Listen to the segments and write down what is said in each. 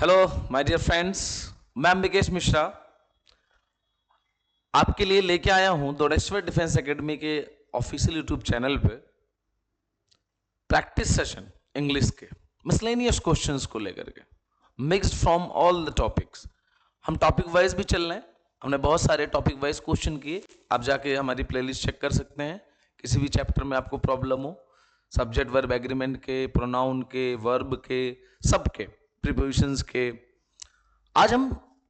Hello my dear friends, मैं अंबिकेश मिश्रा आपके लिए लेके आया हूं दौड़ेश्वर डिफेंस एकेडमी के ऑफिशियल यूट्यूब चैनल पे प्रैक्टिस सेशन इंग्लिश के मिसलेनियस क्वेश्चंस को लेकर के mixed from all the topics. हम टॉपिक वाइज भी चल रहे हैं। हमने बहुत सारे टॉपिक वाइज क्वेश्चन किए। आप जाके हमारी प्लेलिस्ट चेक कर सकते हैं। किसी भी चैप्टर में आपको प्रॉब्लम हो, सब्जेक्ट वर्ब एग्रीमेंट के, प्रोनाउन के, वर्ब के, सब के, प्रीपोजिशंस के। आज हम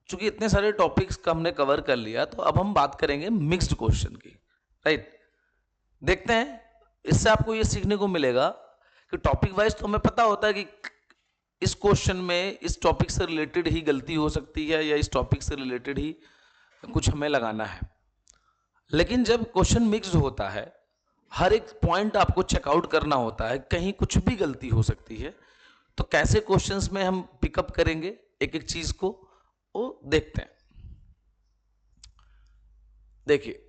चूंकि इतने सारे टॉपिक्स का हमने कवर कर लिया, तो अब हम बात करेंगे मिक्स्ड क्वेश्चन की। राइट, देखते हैं। इससे आपको ये सीखने को मिलेगा कि टॉपिक वाइज तो हमें पता होता है कि इस क्वेश्चन में इस टॉपिक से रिलेटेड ही गलती हो सकती है या इस टॉपिक से रिलेटेड ही कुछ हमें लगाना है। लेकिन जब क्वेश्चन मिक्स्ड होता है, हर एक पॉइंट आपको चेकआउट करना होता है, कहीं कुछ भी गलती हो सकती है। तो कैसे क्वेश्चंस में हम पिकअप करेंगे एक एक चीज को, वो देखते हैं। देखिए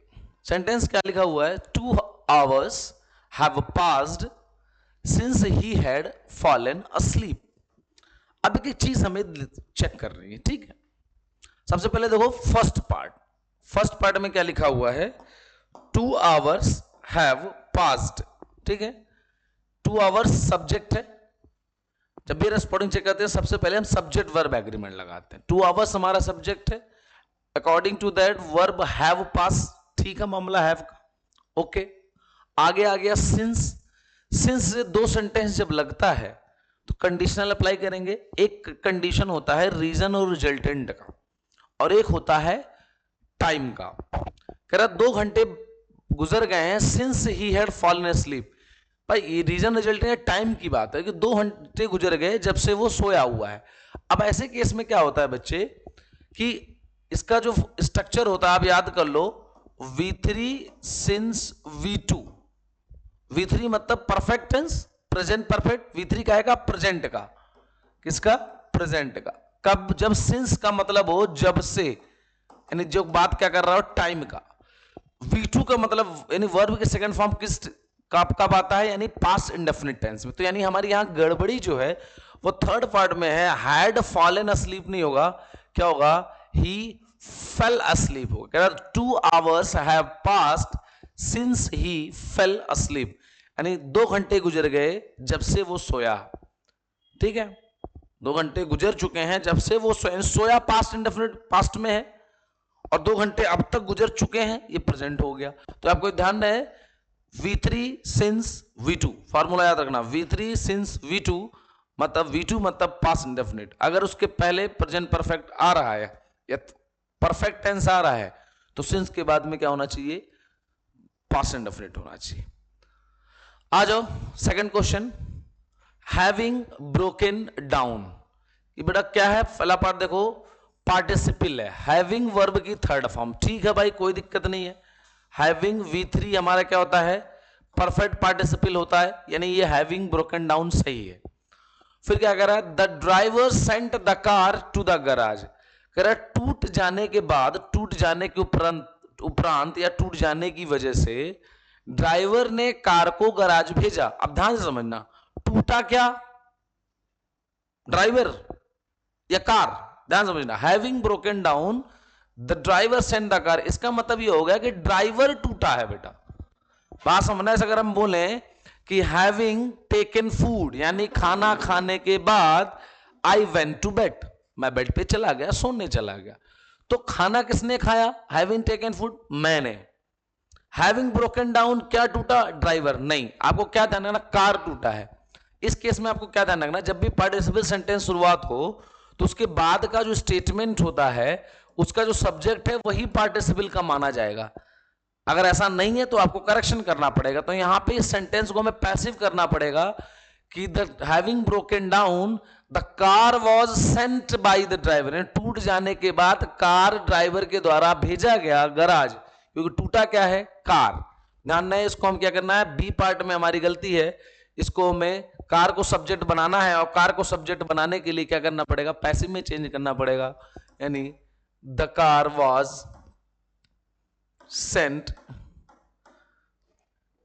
सेंटेंस क्या लिखा हुआ है, 2 hours have passed since he had fallen asleep। अब एक चीज हमें चेक कर रही है, ठीक है। सबसे पहले देखो फर्स्ट पार्ट में क्या लिखा हुआ है, 2 hours have passed, ठीक है। 2 hours सब्जेक्ट है। जब भी रेस्पोंडिंग चेक करते हैं, सबसे पहले हम सब्जेक्ट वर्ब एग्रीमेंट लगाते हैं। 2 hours हमारा सब्जेक्ट है। According to that verb have pass, ठीक है, मामला हैव का, ओके। आगे आ गया सिंस से 2 सेंटेंस जब लगता है तो कंडीशनल अप्लाई करेंगे। एक कंडीशन होता है रीजन और रिजल्टेंट का, और एक होता है टाइम का। कह रहा 2 घंटे गुजर गए हैं since he had fallen asleep। भाई ये रीजन रिजल्टेंट टाइम की बात है कि 2 घंटे गुजर गए जब से वो सोया हुआ है। अब ऐसे केस में क्या होता है बच्चे कि इसका जो स्ट्रक्चर होता है आप याद कर लो, V3 सिंस V2। V3 मतलब perfect tense, present perfect. V3 का आएगा प्रेजेंट का, किसका, प्रेजेंट का। कब, जब सिंस का मतलब हो जब से, यानी जो बात क्या कर रहा हो, टाइम का। V2 का मतलब यानी वर्ब के सेकंड फॉर्म किस कब आता है, यानी पास्ट इंडेफिनिट टेंस में। तो यानी हमारी यहां गड़बड़ी जो है वो थर्ड पार्ट में है। हैड फॉलन asleep नहीं होगा, क्या होगा, ही फेल asleep होगा। कह रहा 2 hours have passed since he fell asleep, यानी 2 घंटे गुजर गए जब से वो सोया, ठीक है। 2 घंटे गुजर चुके हैं जब से वो सोया पास्ट इंडेफिनिट पास्ट में है, और 2 घंटे अब तक गुजर चुके हैं, ये प्रेजेंट हो गया। तो आपको ध्यान रहे V3 सिंस V2, फॉर्मूला याद रखना। V3 सिंस V2 मतलब पास्ट इंडेफिनिट। अगर उसके पहले प्रेजेंट परफेक्ट आ रहा है या परफेक्ट टेंस आ रहा है, तो सिंस के बाद में क्या होना चाहिए, पास्ट इंडेफिनिट होना चाहिए। आ जाओ second question, having broken down. ये बेटा क्या है, पहला पार्ट देखो पार्टिसिपल है, हैविंग वर्ब की थर्ड फॉर्म, ठीक है भाई, कोई दिक्कत नहीं है। हैविंग V3 हमारा क्या होता है, परफेक्ट पार्टिसिपल होता है, यानी ये हैविंग ब्रोकन डाउन सही है। फिर क्या कह रहा है, the driver sent the car to the garage. कह रहा है टूट जाने के बाद, टूट जाने के उपरांत या टूट जाने की वजह से ड्राइवर ने कार को गैराज भेजा। अब ध्यान से समझना, टूटा क्या, ड्राइवर या कार, ध्यान समझना। Having broken down the driver sent the car, इसका मतलब ये हो गया कि ड्राइवर टूटा है बेटा। बात समझना है। अगर हम बोले कि हैविंग टेकन फूड, यानी खाना खाने के बाद आई वेंट टू बेड, मैं बेड पे चला गया, सोने चला गया। तो खाना किसने खाया, हैविंग टेकन फूड, मैंने। हैविंग ब्रोकन डाउन, क्या टूटा, ड्राइवर, नहीं। आपको क्या ध्यान रखना, कार टूटा है। इस केस में आपको क्या ध्यान रखना, जब भी पार्टिसिपल सेंटेंस शुरुआत हो तो उसके बाद का जो स्टेटमेंट होता है उसका जो सब्जेक्ट है वही पार्टिसिपल का माना जाएगा। अगर ऐसा नहीं है तो आपको करेक्शन करना पड़ेगा। तो यहां पे इस सेंटेंस को हमें पैसिव करना पड़ेगा कि the having broken down the car was sent by the driver, टूट जाने के बाद कार ड्राइवर के द्वारा भेजा गया गैराज, क्योंकि टूटा क्या है, कार। ध्यान रहे, इसको हम क्या करना है, बी पार्ट में हमारी गलती है। इसको हमें कार को सब्जेक्ट बनाना है, और कार को सब्जेक्ट बनाने के लिए क्या करना पड़ेगा, पैसिव में चेंज करना पड़ेगा। यानी द कार वॉज सेंट,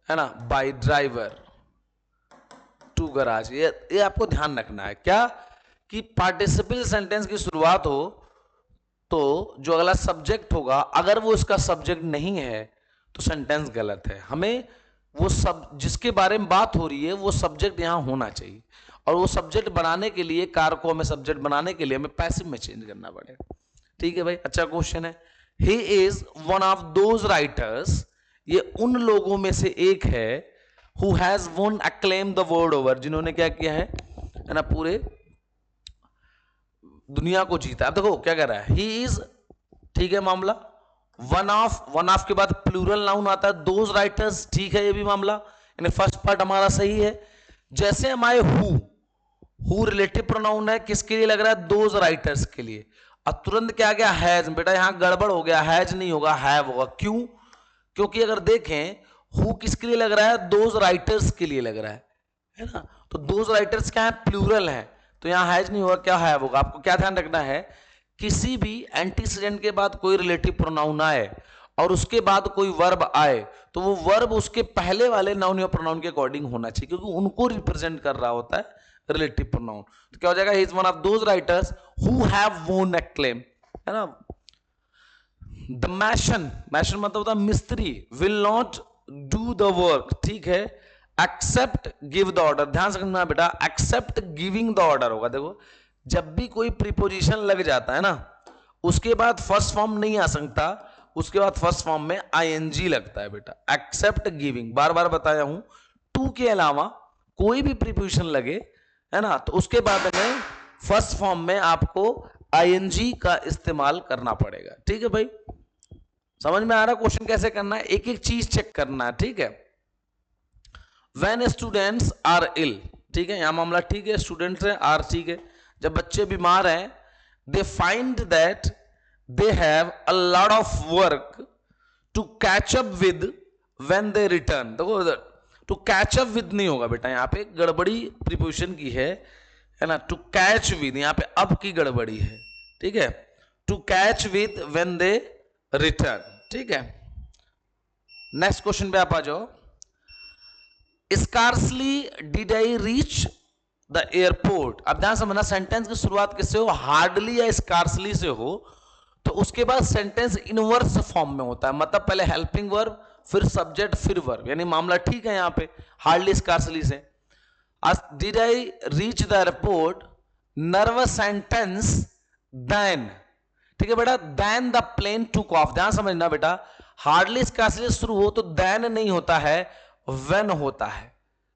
है ना, बाय ड्राइवर टू गैराज। ये आपको ध्यान रखना है क्या, कि पार्टिसिपल सेंटेंस की शुरुआत हो तो जो अगला सब्जेक्ट होगा अगर वो इसका सब्जेक्ट नहीं है तो सेंटेंस गलत है। हमें वो सब जिसके बारे में बात हो रही है वो सब्जेक्ट यहां होना चाहिए, और वो सब्जेक्ट बनाने के लिए, कार को हमें सब्जेक्ट बनाने के लिए हमें पैसिव में चेंज करना पड़ेगा। ठीक है भाई, अच्छा क्वेश्चन है। He is one of those writers, ये उन लोगों में से एक है, हु हैज वोन अक्लेम द वर्ल्ड ओवर, जिन्होंने क्या किया है ना, पूरे दुनिया को जीता। अब देखो क्या कह रहा है, ही इज, ठीक है मामला, वन ऑफ के बाद प्लूरल नाउन आता है, दोज राइटर्स, ठीक है ये भी मामला, यानी फर्स्ट पार्ट हमारा सही है। जैसे हमारे हु रिलेटिव प्रोनाउन है, किसके लिए लग रहा है, दोज राइटर्स के लिए। अब तुरंत क्या गया, हैज, बेटा यहां गड़बड़ हो गया, हैज नहीं होगा, हैव होगा। क्यों? क्योंकि अगर देखें हु किसके लिए लग रहा है, दोज राइटर्स के लिए लग रहा है ना, तो दोज राइटर्स क्या है, प्लूरल है, तो यहां हैज नहीं होगा, क्या हैव होगा। आपको क्या ध्यान रखना है, किसी भी एंटीसीडेंट के बाद कोई रिलेटिव प्रोनाउन आए और उसके बाद कोई वर्ब आए तो वो वर्ब उसके पहले वाले नाउन या प्रोनाउन के अकॉर्डिंग होना चाहिए, क्योंकि उनको रिप्रेजेंट कर रहा होता है रिलेटिव प्रोनाउन। तो क्या हो जाएगा, he is one of those writers who have वोन एक्लेम, है ना। द मैशन मतलब होता है मिस्त्री, will not do the work, ठीक है, एक्सेप्ट गिव द ऑर्डर। ध्यान से समझना बेटा, एक्सेप्ट गिविंग द ऑर्डर होगा। देखो जब भी कोई प्रीपोजिशन लग जाता है ना, उसके बाद फर्स्ट फॉर्म नहीं आ सकता, उसके बाद फर्स्ट फॉर्म में आईएनजी लगता है बेटा, एक्सेप्ट गिविंग। बार बार बताया हूं, टू के अलावा कोई भी प्रीपोजिशन लगे, है ना, तो उसके बाद में फर्स्ट फॉर्म में आपको आईएनजी का इस्तेमाल करना पड़ेगा। ठीक है भाई, समझ में आ रहा क्वेश्चन कैसे करना है, एक एक चीज चेक करना है। ठीक है, व्हेन स्टूडेंट्स आर इल, ठीक है, यहां मामला ठीक है, स्टूडेंट्स है, आर ठीक है, जब बच्चे बीमार हैं, they find that they have a lot of work to catch up with when they return. देखो टू कैच अप विद नहीं होगा बेटा, यहां पे गड़बड़ी प्रीपोजिशन की है ना, टू कैच विद, यहां पे अब की गड़बड़ी है। ठीक है, to catch with when they return. ठीक है, नेक्स्ट क्वेश्चन पे आप आ जाओ। Scarcely did I reach the airport. अब ध्यान समझना, सेंटेंस की शुरुआत किससे हो, हार्डली या स्कार्सली से हो, तो उसके बाद सेंटेंस इनवर्स फॉर्म में होता है, मतलब पहले हेल्पिंग वर्ब, फिर सब्जेक्ट, फिर वर्ब, यानी मामला ठीक है यहां पे हार्डली स्कार्सली से। Did I reach the airport, nervous sentence then, ठीक है बेटा, then the plane took off. ध्यान समझना बेटा, हार्डली स्कार्सली शुरू हो तो देन नहीं होता है, व्हेन होता है।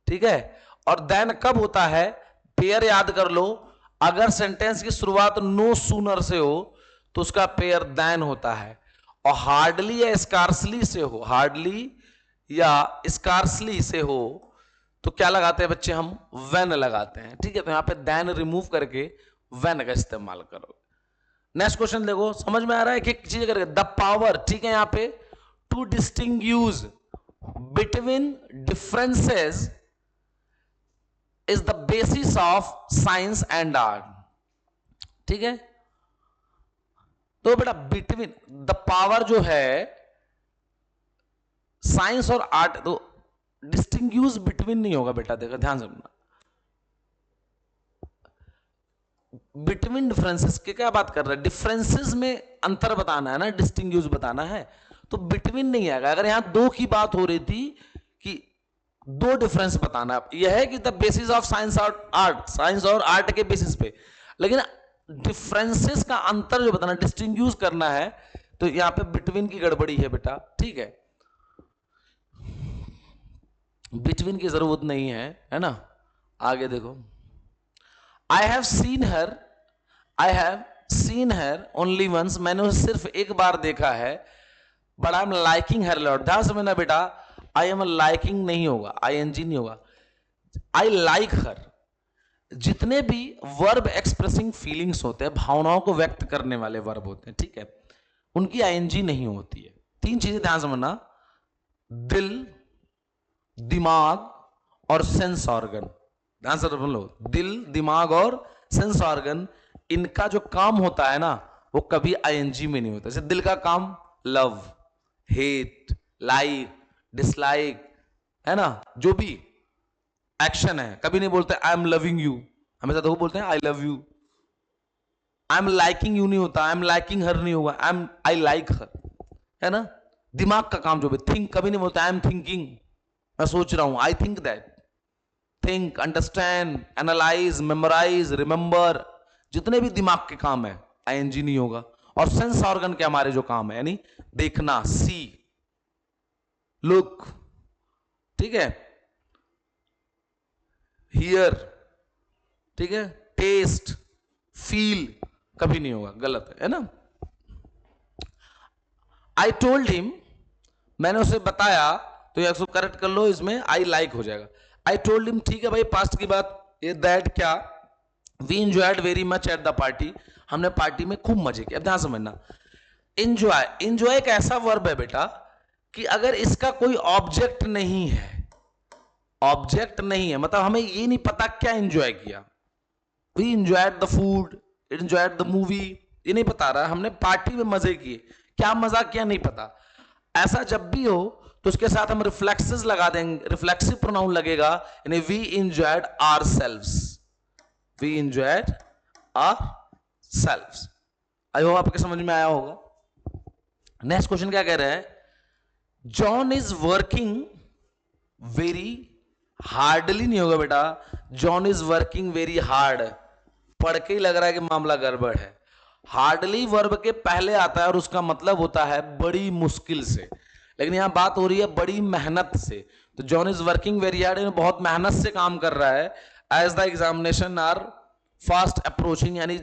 ठीक है, और देन कब होता है, पेयर याद कर लो, अगर सेंटेंस की शुरुआत नो सूनर से हो तो उसका पेयर देन होता है, और हार्डली या स्कार्सली से हो, हार्डली या स्कार्सली से हो तो क्या लगाते हैं बच्चे, हम व्हेन लगाते हैं। ठीक है, तो यहां पे देन रिमूव करके व्हेन का इस्तेमाल करो। नेक्स्ट क्वेश्चन देखो, समझ में आ रहा है कि एक चीज करके, द पावर, ठीक है, यहां पे to distinguish between differences is the basis of science and art. ठीक है, तो बेटा बिटवीन द पावर जो है साइंस और आर्ट, तो डिस्टिंग्विश बिटवीन नहीं होगा बेटा, देखो ध्यान से सुनना, बिटवीन डिफरेंसेस की क्या बात कर रहे हैं, डिफरेंसेस में अंतर बताना है ना, डिस्टिंग्विश बताना है, तो बिटवीन नहीं आएगा। अगर यहां दो की बात हो रही थी कि दो डिफरेंस बताना, यह है कि द बेसिस ऑफ साइंस और आर्ट, साइंस और आर्ट के बेसिस पे, लेकिन डिफरेंसेस का अंतर जो बताना, डिस्टिंग्विश करना है, तो यहां पे बिटवीन की गड़बड़ी है बेटा। ठीक है, बिटवीन की जरूरत नहीं है ना। आगे देखो, I have seen her only once, मैंने उसे सिर्फ एक बार देखा है, but I am liking her lot. ध्यान समझना बेटा, आई एम लाइकिंग नहीं होगा, आईएनजी नहीं होगा, आई लाइक हर। जितने भी वर्ब एक्सप्रेसिंग फीलिंग्स होते हैं, भावनाओं को व्यक्त करने वाले वर्ब होते हैं, ठीक है, उनकी आईएनजी नहीं होती है। तीन चीजें ध्यान समझना, दिल, दिमाग और सेंस ऑर्गन। ध्यान से सुन लो, दिल, दिमाग और सेंस ऑर्गन, इनका जो काम होता है ना, वो कभी आईएनजी में नहीं होता। जैसे दिल का काम लव, हेट, लाइक, डिसलाइक, है ना, जो भी एक्शन है, कभी नहीं बोलते आई एम लविंग यू, हमेशा तो वो बोलते हैं I love you. I am liking you नहीं होता, आई एम लाइकिंग हर नहीं होगा, आई लाइक हर, है ना। दिमाग का काम जो भी, थिंक कभी नहीं बोलता आई एम थिंकिंग, मैं सोच रहा हूं, I think that. Think, understand, analyse, memorise, remember, जितने भी दिमाग के काम है आईएनजी नहीं होगा। और सेंस ऑर्गन के हमारे जो काम है, यानी देखना, सी, लुक, ठीक है, हियर, ठीक है, टेस्ट, फील, कभी नहीं होगा, गलत है ना। आई टोल्ड हिम, मैंने उसे बताया, तो ये इसको करेक्ट कर लो, इसमें आई लाइक हो जाएगा। आई टोल्ड हिम, ठीक है भाई, पास्ट की बात, ये दैट क्या, we enjoyed very much at the party, हमने पार्टी में खूब मजे किए। अब ध्यान समझना, एंजॉय, एंजॉय एक ऐसा वर्ब है बेटा कि अगर इसका कोई ऑब्जेक्ट नहीं है, ऑब्जेक्ट नहीं है, मतलब हमें ये नहीं पता क्या एंजॉय किया, we enjoyed the food, enjoyed the movie, ये नहीं बता रहा, हमने पार्टी में मजे किए, क्या मजा किया नहीं पता। ऐसा जब भी हो तो उसके साथ हम रिफ्लेक्सेस लगा देंगे, रिफ्लेक्सिव प्रोनाउन लगेगा, यानी we enjoyed ourselves, we enjoyed ourselves. I hope आपके समझ में आया होगा। नेक्स्ट क्वेश्चन क्या कह रहा है, John is working very hardly नहीं होगा बेटा, John is working very hard, पढ़ के ही लग रहा है कि मामला गड़बड़ है। हार्डली वर्ब के पहले आता है और उसका मतलब होता है बड़ी मुश्किल से, लेकिन यहां बात हो रही है बड़ी मेहनत से। तो John is working very hard, बहुत मेहनत से काम कर रहा है। As the examination are fast approaching, यानी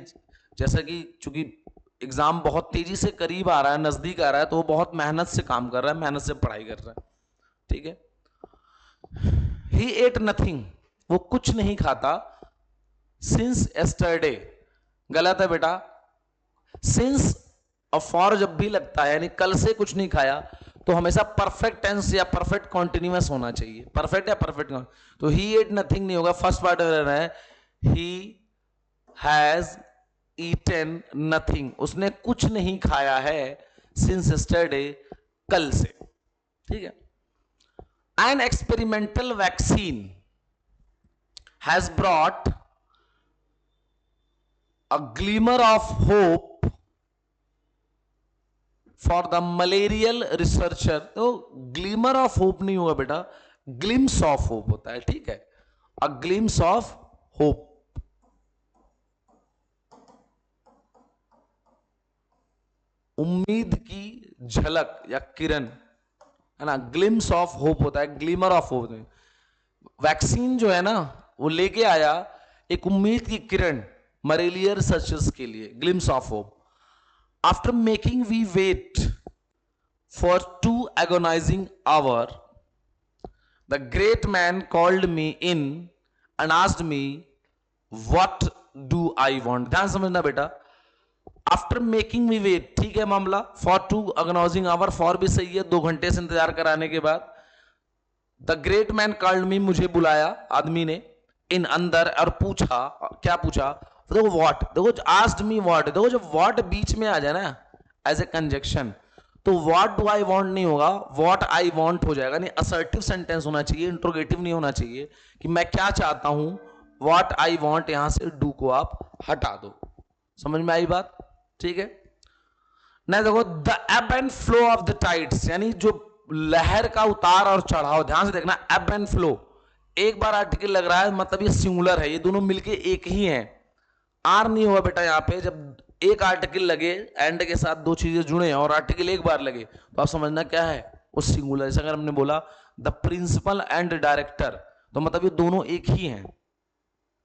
जैसा कि चूंकि एग्जाम बहुत तेजी से करीब आ रहा है, नजदीक आ रहा है, तो वो बहुत मेहनत से काम कर रहा है, मेहनत से पढ़ाई कर रहा है, ठीक है। ही एट नथिंग, वो कुछ नहीं खाता, सिंस एस्टरडे, गलत है बेटा। सिंस और फॉर जब भी लगता है, यानी कल से कुछ नहीं खाया, तो हमेशा परफेक्ट टेंस या परफेक्ट कॉन्टिन्यूअस होना चाहिए, परफेक्ट या परफेक्ट। तो ही एट नथिंग नहीं होगा, फर्स्ट पार्ट है ही हैज ईटन नथिंग, उसने कुछ नहीं खाया है, सिंस एस्टरडे, कल से, ठीक है। An experimental vaccine has brought a glimmer of hope for the malarial researcher. तो ग्लीमर ऑफ होप नहीं होगा बेटा, ग्लिम्स ऑफ होप होता है, ठीक है, अ ग्लिम्स ऑफ होप। उम्मीद की झलक या किरण, है ना, ग्लिम्स ऑफ होप होता है, ग्लीमर ऑफ होप। वैक्सीन जो है ना, वो लेके आया एक उम्मीद की किरण मलेरियल रिसर्चर्स के लिए, glimpse of hope. After making we wait for 2 agonizing hours, the great man called me in and asked me, what do I want? ध्यान समझना बेटा, आफ्टर मेकिंग मी वेट, ठीक है मामला, फॉर 2 agonizing hours, फॉर भी सही है, 2 घंटे से इंतजार कराने के बाद। The great man called me, मुझे बुलाया आदमी ने, इन अंदर, और पूछा, क्या पूछा, देखो व्हाट, देखो आस्क्ड मी व्हाट, देखो जब व्हाट बीच में आ जाए ना एज ए कंजक्शन, तो व्हाट डू आई वांट नहीं होगा, व्हाट आई वांट हो जाएगा। नहीं, असर्टिव सेंटेंस होना चाहिए, इंट्रोगेटिव नहीं होना चाहिए कि मैं क्या चाहता हूं, व्हाट आई वांट, यहां से डू को आप हटा दो। समझ में आई बात, ठीक है। नहीं, देखो the above and flow of the tides, यानी जो लहर का उतार और चढ़ाव, ध्यान से देखना, एब एंड फ्लो, एक बार आर्टिकल लग रहा है, मतलब ये सिंगुलर है, ये दोनों मिलके एक ही हैं। आर नहीं हुआ बेटा यहां पे, जब एक आर्टिकल लगे, एंड के साथ 2 चीजें जुड़े और आर्टिकल एक बार लगे, तो आप समझना क्या है, वो सिंगुलर। जैसे अगर हमने बोला द प्रिंसिपल एंड डायरेक्टर, तो मतलब ये दोनों एक ही हैं,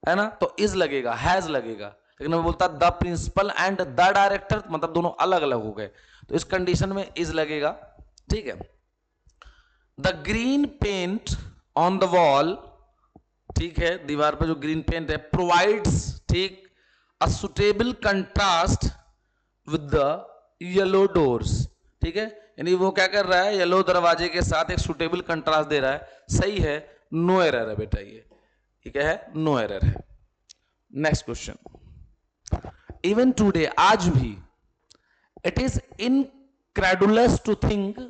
है ना, तो इज लगेगा, हैज लगेगा। लेकिन मैं बोलता the principal and the director, मतलब दोनों अलग अलग हो गए, तो इस कंडीशन में इज लगेगा, ठीक है। The green paint on the wall, ठीक है, दीवार पर जो ग्रीन पेंट है, प्रोवाइड्स, ठीक, a suitable contrast with the yellow doors, ठीक है, यानी वो क्या कर रहा है, येलो दरवाजे के साथ एक सुटेबल कंट्रास्ट दे रहा है, सही है, नो एरर है बेटा, ये क्या है, नो एरर है। नेक्स्ट क्वेश्चन, इवन टुडे, आज भी, it is incredulous to think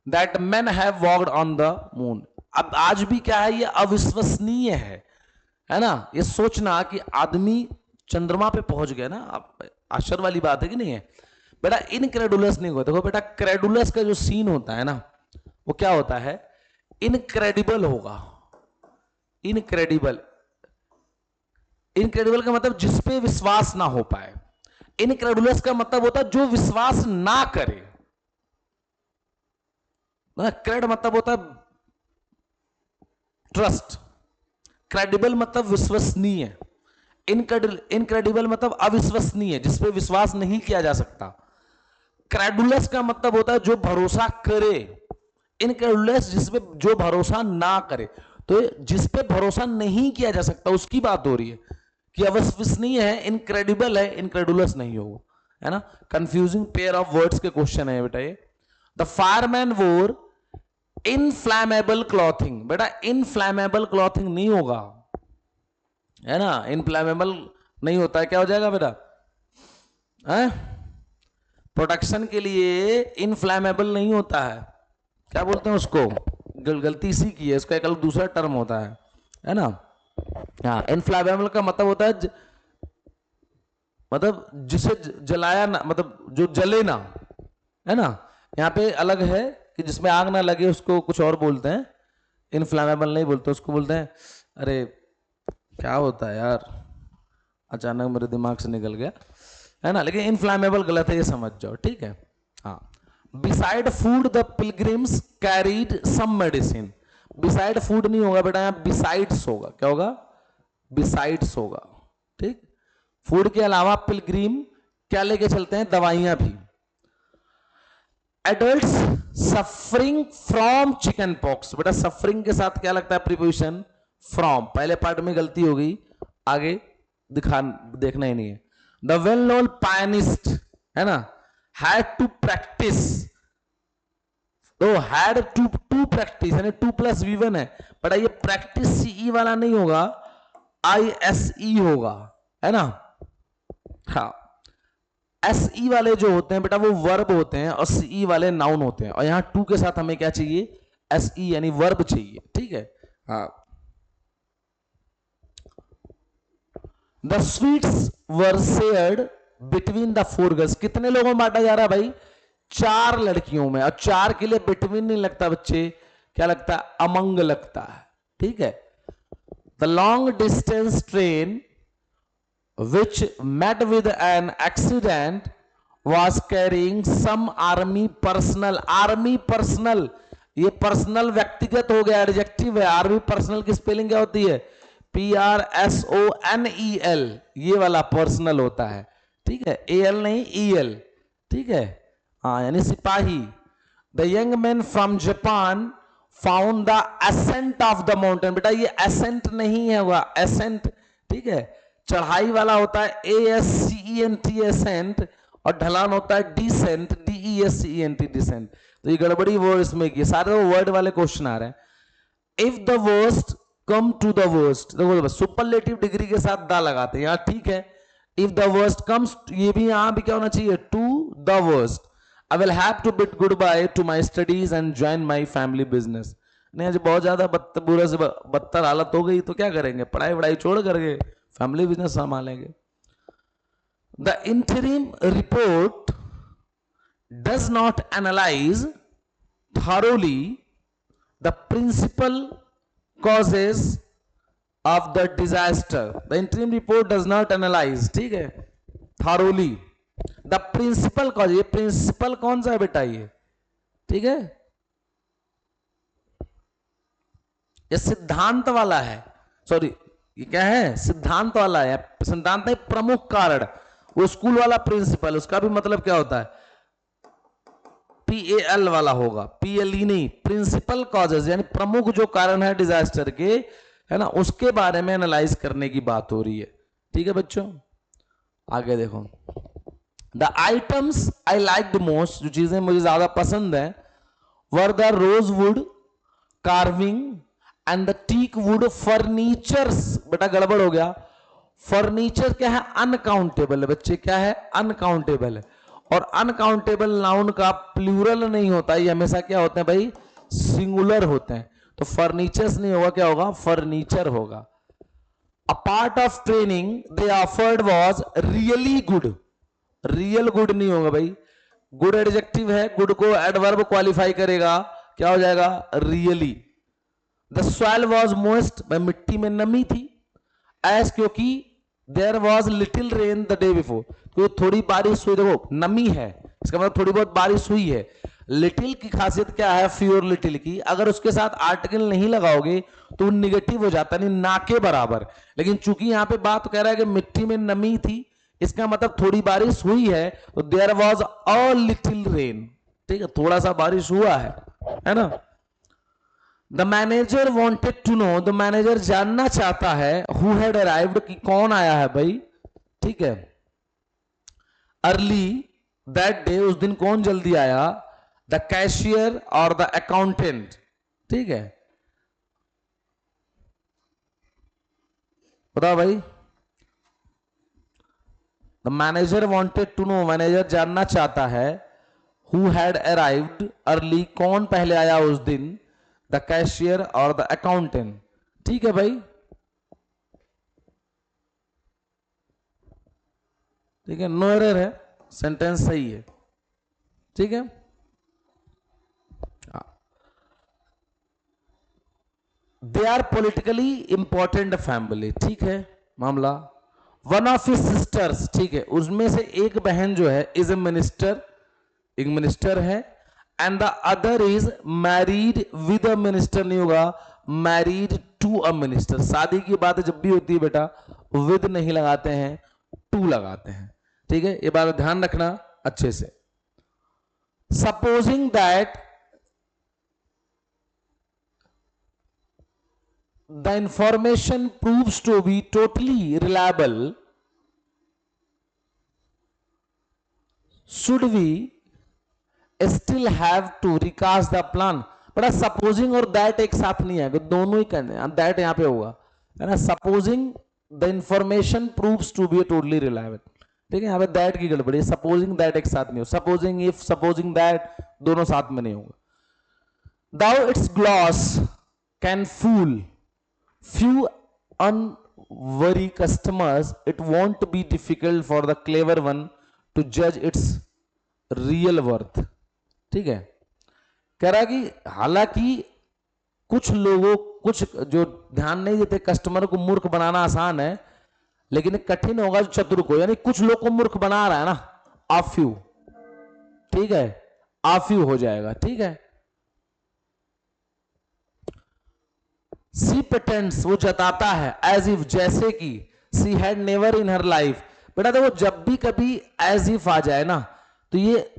that men have walked on the moon। अब आज भी क्या है, ये अविश्वसनीय है ना, ये सोचना कि आदमी चंद्रमा पे पहुंच गए ना आप, आश्चर्य वाली बात है कि नहीं है बेटा। इनक्रेडुलस नहीं होगा। देखो बेटा, क्रेडुलस का जो सीन होता है ना वो क्या होता है, इनक्रेडिबल होगा। इनक्रेडिबल, इनक्रेडिबल का मतलब जिसपे विश्वास ना हो पाए। इनक्रेडुलस का मतलब होता है जो विश्वास ना करे। क्रेड मतलब होता है ट्रस्ट, क्रेडिबल मतलब विश्वसनीय, इनक्रेडिबल मतलब अविश्वसनीय, जिसपे विश्वास नहीं किया जा सकता। क्रेडुलस का मतलब होता है जो भरोसा करे, इनक्रेडुलस जिसपे जो भरोसा ना करे। तो जिसपे भरोसा नहीं किया जा सकता उसकी बात हो रही है कि अविश्वसनीय है, इनक्रेडिबल है, इनक्रेडुलस नहीं होगा, है ना। कंफ्यूजिंग पेयर ऑफ वर्ड्स के क्वेश्चन है बेटा ये। द फायरमैन वोर इनफ्लैमेबल क्लॉथिंग। बेटा इनफ्लैमेबल क्लॉथिंग नहीं होगा, है ना। इनफ्लैमेबल नहीं होता है, क्या हो जाएगा बेटा, प्रोटेक्शन के लिए इनफ्लैमेबल नहीं होता है, क्या बोलते हैं उसको, गलती इसी की है, इसका एक अलग दूसरा टर्म होता है ना। हाँ, इनफ्लैमेबल का मतलब होता है मतलब जिसे जलाया ना, मतलब जो जले ना, है ना। यहाँ पे अलग है कि जिसमें आग ना लगे उसको कुछ और बोलते हैं, इनफ्लैमेबल नहीं बोलते उसको, बोलते हैं, अरे क्या होता है यार, अचानक मेरे दिमाग से निकल गया, है ना। लेकिन इनफ्लैमेबल गलत है, ये समझ जाओ, ठीक है। हाँ, beside food the pilgrims carried some medicine. Beside food नहीं होगा बेटा, यहाँ बिसाइड्स होगा। क्या होगा, बिसाइड्स होगा, ठीक। फूड के अलावा पिलग्रिम क्या लेके चलते हैं, दवाइयां भी। Adults suffering from chicken pox. बेटा सफरिंग के साथ क्या लगता है, प्रीपोजिशन फ्रॉम। पहले पार्ट में गलती हो गई, आगे देखना ही नहीं है। द वेल नोन पायनिस्ट, है ना, हैड टू प्रैक्टिस, तो हैड टू प्रैक्टिस यानी 2+V1 है। बट ये प्रैक्टिस सीई वाला नहीं होगा, ISE होगा, है ना। हाँ, SE वाले जो होते हैं बेटा वो वर्ब होते हैं और CE वाले नाउन होते हैं, और यहां टू के साथ हमें क्या चाहिए, SE यानी वर्ब चाहिए, ठीक है। हाँ, the sweets were shared between the 4 girls. कितने लोगों में बांटा जा रहा है भाई, 4 लड़कियों में, और 4 के लिए बिटवीन नहीं लगता बच्चे, क्या लगता है, अमंग लगता है, ठीक है। The long distance train which met with an accident was carrying some army personnel। Army personnel, ये पर्सनल व्यक्तिगत हो गया, एडजेक्टिव है। आर्मी पर्सनल की स्पेलिंग क्या होती है, PRSONEL, ये वाला पर्सनल होता है, ठीक है, AL नहीं EL, ठीक है। हाँ, यानी सिपाही। The young man from Japan found the ascent of the mountain. बेटा ये एसेंट नहीं है, हुआ एसेंट, ठीक है। चढ़ाई वाला होता है ASCENT एसेंट, और ढलान होता है डिसेंट, DESCENT डिसेंट। तो ये गड़बड़ी वर्ड इसमें की, सारे वर्ड वाले क्वेश्चन आ रहे हैं। If the worst come to the worst, देखो सुपरलेटिव डिग्री के साथ दा लगाते हैं यहाँ, ठीक है। इफ द वर्स्ट कम्स, ये भी यहां भी क्या होना चाहिए, to the worst. I will have to bid goodbye to my studies and join my family business. नहीं, आज बहुत ज्यादा बुरा से बदतर हालत हो गई तो क्या करेंगे, पढ़ाई वढ़ाई छोड़ करके फैमिली बिजनेस संभालेंगे। The interim report does not analyse thoroughly the principal causes of the disaster। the interim report does not analyze, ठीक है, thoroughly the principal cause। ये प्रिंसिपल कौन सा है बेटा, ये ठीक है, ये सिद्धांत वाला है, सॉरी ये क्या है, सिद्धांत वाला है। सिद्धांत है प्रमुख कारण, वो स्कूल वाला प्रिंसिपल, उसका भी मतलब क्या होता है, PAL वाला होगा, PLE नहीं। प्रिंसिपल कॉजेज यानी प्रमुख जो कारण है डिजास्टर के, है ना, उसके बारे में एनालाइज करने की बात हो रही है, ठीक है बच्चों। आगे देखो, the items I like the most, जो चीजें मुझे ज्यादा पसंद है, were the rose wood carving and the teak wood furnitures. बेटा गड़बड़ हो गया, फर्नीचर क्या है, अनकाउंटेबल है बच्चे, क्या है, अनकाउंटेबल है। और अनकाउंटेबल नाउन का प्लूरल नहीं होता, ये हमेशा क्या होते हैं भाई, सिंगुलर होते हैं। तो फर्नीचर्स नहीं होगा, क्या होगा, फर्नीचर होगा। A part of training they offered was really good. Real good नहीं होगा भाई, गुड एडजेक्टिव है, गुड को एडवर्ब क्वालिफाई करेगा, क्या हो जाएगा, really. The soil was moist, भाई मिट्टी में नमी थी. एस, क्योंकि there was little rain the day before, क्योंकि थोड़ी बारिश हुई. देखो नमी है, इसका मतलब थोड़ी बहुत बारिश हुई है. लिटिल की खासियत क्या है, फ्यूर लिटिल की, अगर उसके साथ आर्टिकल नहीं लगाओगे तो निगेटिव हो जाता है, ना के बराबर. लेकिन चूंकि यहां पे बात कह रहा है कि मिट्टी में नमी थी, इसका मतलब थोड़ी बारिश हुई है, तो there was a little rain. ठीक है, थोड़ा सा बारिश हुआ है ना. The manager wanted to know, the manager जानना चाहता है, हु हैड अराइव्ड, कि कौन आया है भाई. ठीक है, अर्ली दैट डे, उस दिन कौन जल्दी आया, द कैशियर और द अकाउंटेंट. ठीक है, बताओ भाई. The manager wanted to know, manager जानना चाहता है, हु हैड अराइव्ड अर्ली, कौन पहले आया उस दिन, द कैशियर और द अकाउंटेंट. ठीक है भाई, ठीक है, नो एरर है, सेंटेंस सही है. ठीक है, they are politically important family. ठीक है मामला. वन ऑफ हिज सिस्टर्स, ठीक है, उसमें से एक बहन जो है इज ए मिनिस्टर, एक मिनिस्टर है. And the other is married with a minister, नहीं होगा, मैरिड टू अ मिनिस्टर. शादी की बात जब भी होती है बेटा, विद नहीं लगाते हैं, टू लगाते हैं. ठीक है, ये बात ध्यान रखना अच्छे से. Supposing that the information proves to be totally reliable, should we still have to recast the plan. बड़ा सपोजिंग और दैट एक साथ नहीं है, दोनों ही करने हैं. दैट यहां पे होगा, है ना. Supposing the information proves to be totally reliable. ठीक है, यहां पे दैट की गड़बड़ी है, सपोजिंग दैट एक साथ नहीं हो. सपोजिंग इफ, सपोजिंग दैट, दोनों साथ में नहीं होगा. Though it's gloss can fool few unwary customers, it won't be difficult for the clever one to judge its real worth. ठीक है, कह रहा कि हालांकि कुछ लोगों, कुछ जो ध्यान नहीं देते, कस्टमर को मूर्ख बनाना आसान है, लेकिन कठिन होगा चतुर को. यानी कुछ लोग को मूर्ख बना रहा है ना, आफ्यू. ठीक है, आफ्यू हो जाएगा. ठीक है, सी pretends, वो जताता है, एज इफ, जैसे कि, she had never in her life. बेटा देखो, जब भी कभी एज इफ आ जाए ना, तो ये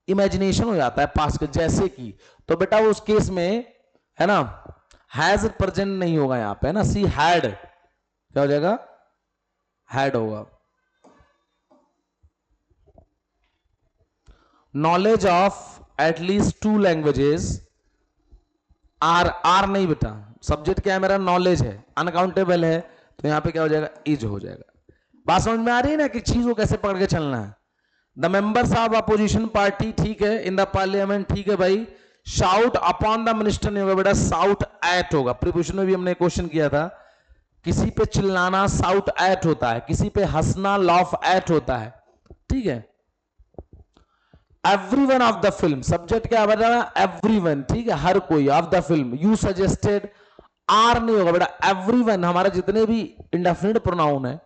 इमेजिनेशन हो जाता है पास्ट के, जैसे कि. तो बेटा वो उस केस में, है ना, हैज प्रेजेंट नहीं होगा यहां पे, है ना. सी हैड, क्या हो जाएगा, हैड होगा. Knowledge of at least 2 languages, are नहीं बेटा, सब्जेक्ट क्या है मेरा, नॉलेज है, अनकाउंटेबल है, तो यहां पे क्या हो जाएगा, इज हो जाएगा. बात समझ में आ रही है ना कि चीज को कैसे पकड़ के चलना है. The members of opposition party, ठीक है, इन द पार्लियामेंट, ठीक है भाई. शाउट अपॉन द मिनिस्टर नहीं होगा बेटा, साउट एट होगा. प्रीपोजिशन में भी हमने क्वेश्चन किया था, किसी पे चिल्लाना साउट एट होता है, किसी पे हंसना लाफ एट होता है. ठीक है, everyone of the film, subject क्या बता रहा है, एवरीवन. ठीक है, हर कोई, of the film. You suggested, are नहीं होगा बेटा, एवरीवन. हमारे जितने भी इंडेफिनिट प्रोनाउन है,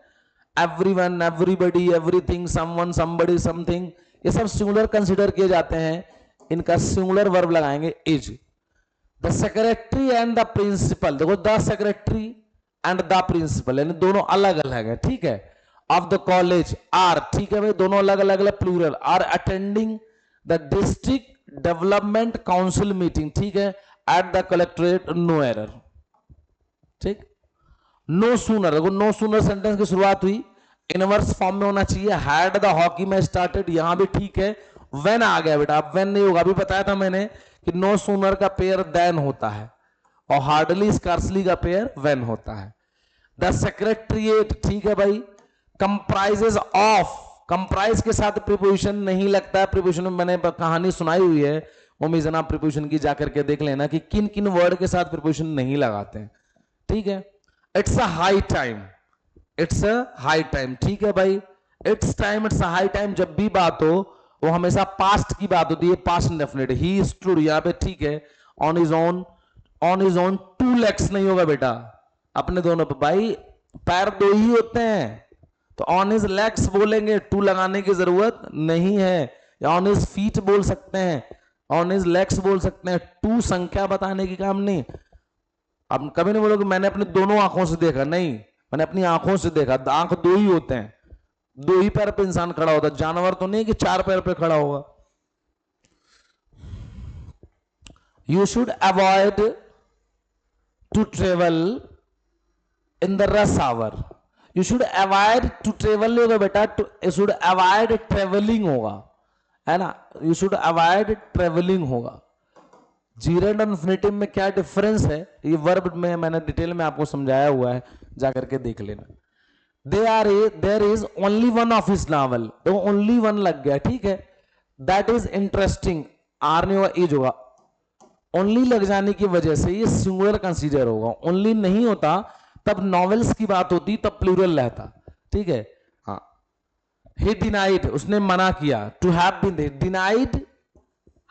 everyone, everybody, everything, someone, somebody, something, ये सब सिंगुलर कंसीडर किए जाते हैं. इनका सिंगुलर वर्ब लगाएंगे is. The secretary and the principal, देखो the secretary and the principal, यानी दोनों अलग अलग है. ठीक है, ऑफ द कॉलेज, आर. ठीक है भाई, दोनों अलग अलग plural. Are attending the district development council meeting. ठीक है, at the collectorate, no error. ठीक, नो सूनर, देखो नो सूनर सेंटेंस की शुरुआत हुई, इनवर्स फॉर्म में होना चाहिए. Had the hockey match started, यहां भी ठीक है. व्हेन आ गया बेटा, अब व्हेन नहीं होगा. अभी बताया था मैंने कि नो सूनर का पेयर देन होता है, और हार्डली स्कार्सली का पेयर व्हेन होता है. द सेक्रेटरिएट, ठीक है भाई. कंप्राइजेस ऑफ, कंप्राइज के साथ प्रीपोजिशन नहीं लगता है. प्रीपोजिशन में मैंने कहानी सुनाई हुई है, उम्मीद है प्रीपोजिशन की जाकर के देख लेना कि किन किन वर्ड के साथ प्रीपोजिशन नहीं लगाते हैं. ठीक है, it's a high time, it's a high time, ठीक है भाई, it's time, it's a high time, जब भी बात हो वो हमेशा पास्ट की बात होती है, पास्ट इंडेफिनिट। ही स्टूड यहां पे, ठीक है, on is on, on is on two legs नहीं होगा बेटा, अपने दोनों पे भाई पैर दो ही होते हैं, तो ऑन इज लेग्स बोलेंगे, टू लगाने की जरूरत नहीं है, या ऑन इज फीट बोल सकते हैं, ऑन इज लेग्स बोल सकते हैं, टू संख्या बताने की काम नहीं। अब कभी नहीं बोलोगे मैंने अपनी दोनों आंखों से देखा, नहीं, मैंने अपनी आंखों से देखा, आंख दो ही होते हैं, दो ही पैर पे इंसान खड़ा होता है, जानवर तो नहीं कि चार पैर पे खड़ा होगा। You should avoid to travel in the rush hour, you should avoid to travel होगा बेटा, यू शुड अवॉइड ट्रेवलिंग होगा, है ना, यू शुड अवॉइड ट्रेवलिंग होगा। जीरेंड और इन्फिनेटिव में क्या डिफरेंस है, ये वर्ब में मैंने डिटेल में आपको समझाया हुआ है, जाकर के देख लेना। There is only one of his novel, तो ओनली वन लग गया, ठीक है, दैट इज इंटरेस्टिंग, आर नहीं होगा, इज होगा, ओनली लग जाने की वजह से ये सिंगुलर कंसीडर होगा, ओनली नहीं होता तब नॉवेल्स की बात होती तब प्लूरल रहता, ठीक है। हाँ, ही डिनाइड, उसने मना किया, to have been there, denied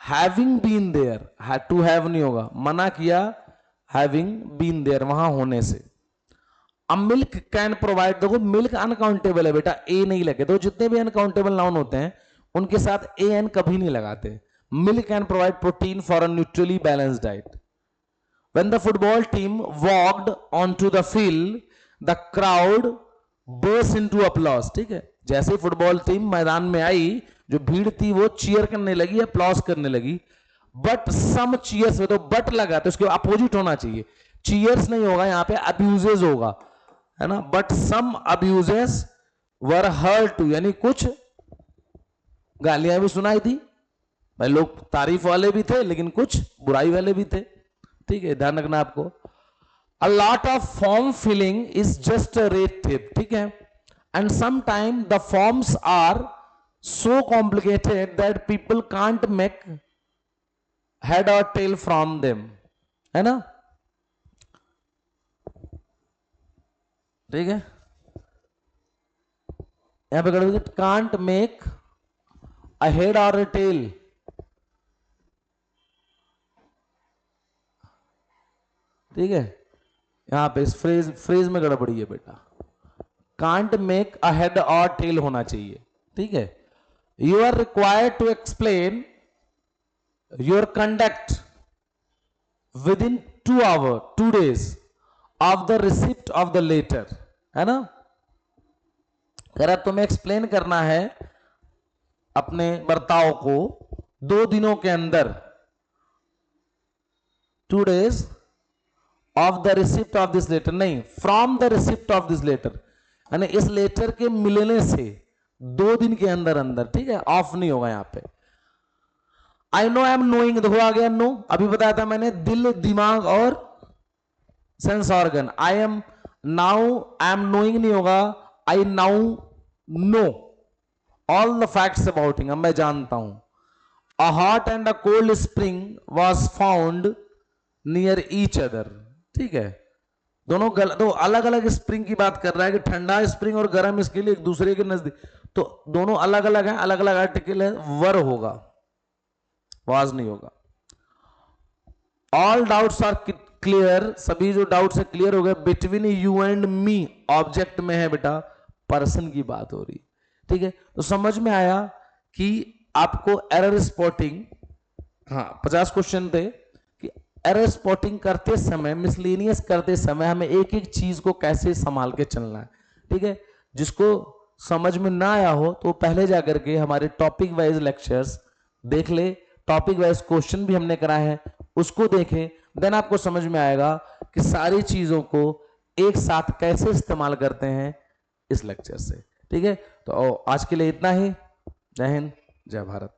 having been there, to have नहीं होगा, मना किया हैविंग बीन देयर, वहां होने से। अब मिल्क कैन प्रोवाइड, देखो मिल्क अनकाउंटेबल है बेटा, ए नहीं लगे, तो जितने भी अनकाउंटेबल नाउन होते हैं उनके साथ ए एन कभी नहीं लगाते। Milk can provide protein for a neutrally balanced diet. When the football team walked onto the field, the crowd burst into applause, ठीक है, जैसे फुटबॉल टीम मैदान में आई, जो भीड़ थी वो चीयर करने लगी, अप्लॉज करने लगी, बट सम चीयर्स में तो बट लगा, तो उसके अपोजिट होना चाहिए, चीयर्स नहीं होगा यहाँ पे, अब्यूजेस होगा, है ना, but some abuses were hurt too, यानी कुछ गालियां भी सुनाई थी भाई, लोग तारीफ वाले भी थे लेकिन कुछ बुराई वाले भी थे, ठीक है, ध्यान रखना आपको। A lot of form filling is just a rate tip, ठीक है, and sometime the forms are so complicated that people can't make head or tail from them, है ना, ठीक है, यहां पे कर कांट मेक अ हेड और अ टेल, ठीक है, यहां पे इस फ्रेज में गड़बड़ी है बेटा, can't make a head or tail होना चाहिए, ठीक है। You are required to explain your conduct within 2 days of the receipt of the letter, है ना, अगर तुम्हें एक्सप्लेन करना है अपने बर्ताव को 2 दिनों के अंदर, 2 days of the receipt of this letter, नहीं, from the receipt of this letter, यानी इस लेटर के मिलने से 2 दिन के अंदर अंदर, ठीक है, ऑफ नहीं होगा यहां पे। I know I am knowing, देखो आ गया नो, अभी बताया था मैंने, दिल, दिमाग और sense organ. I am now, I am knowing नहीं होगा, I now know all the facts about him, मैं जानता हूं। A hot and a cold spring was found near each other, ठीक है, दोनों दो अलग अलग स्प्रिंग की बात कर रहा है कि ठंडा स्प्रिंग और गर्म इसके लिए एक दूसरे के नजदीक, तो दोनों अलग अलग हैं, अलग अलग आर्टिकल है, वर होगा, वाज नहीं होगा। ऑल डाउट्स आर क्लियर, सभी जो डाउट्स है क्लियर हो गए, between you and me, object में है बेटा, पर्सन की बात हो रही, ठीक है, तो समझ में आया कि आपको एरर स्पॉटिंग, हाँ 50 क्वेश्चन थे कि एरर स्पॉटिंग करते समय, मिसलेनियस करते समय हमें एक एक चीज को कैसे संभाल के चलना है, ठीक है, जिसको समझ में ना आया हो तो पहले जाकर के हमारे टॉपिक वाइज लेक्चर्स देख ले, टॉपिक वाइज क्वेश्चन भी हमने कराए हैं उसको देखें, देन आपको समझ में आएगा कि सारी चीजों को एक साथ कैसे इस्तेमाल करते हैं इस लेक्चर से, ठीक है। तो आज के लिए इतना ही, जय हिंद, जय भारत।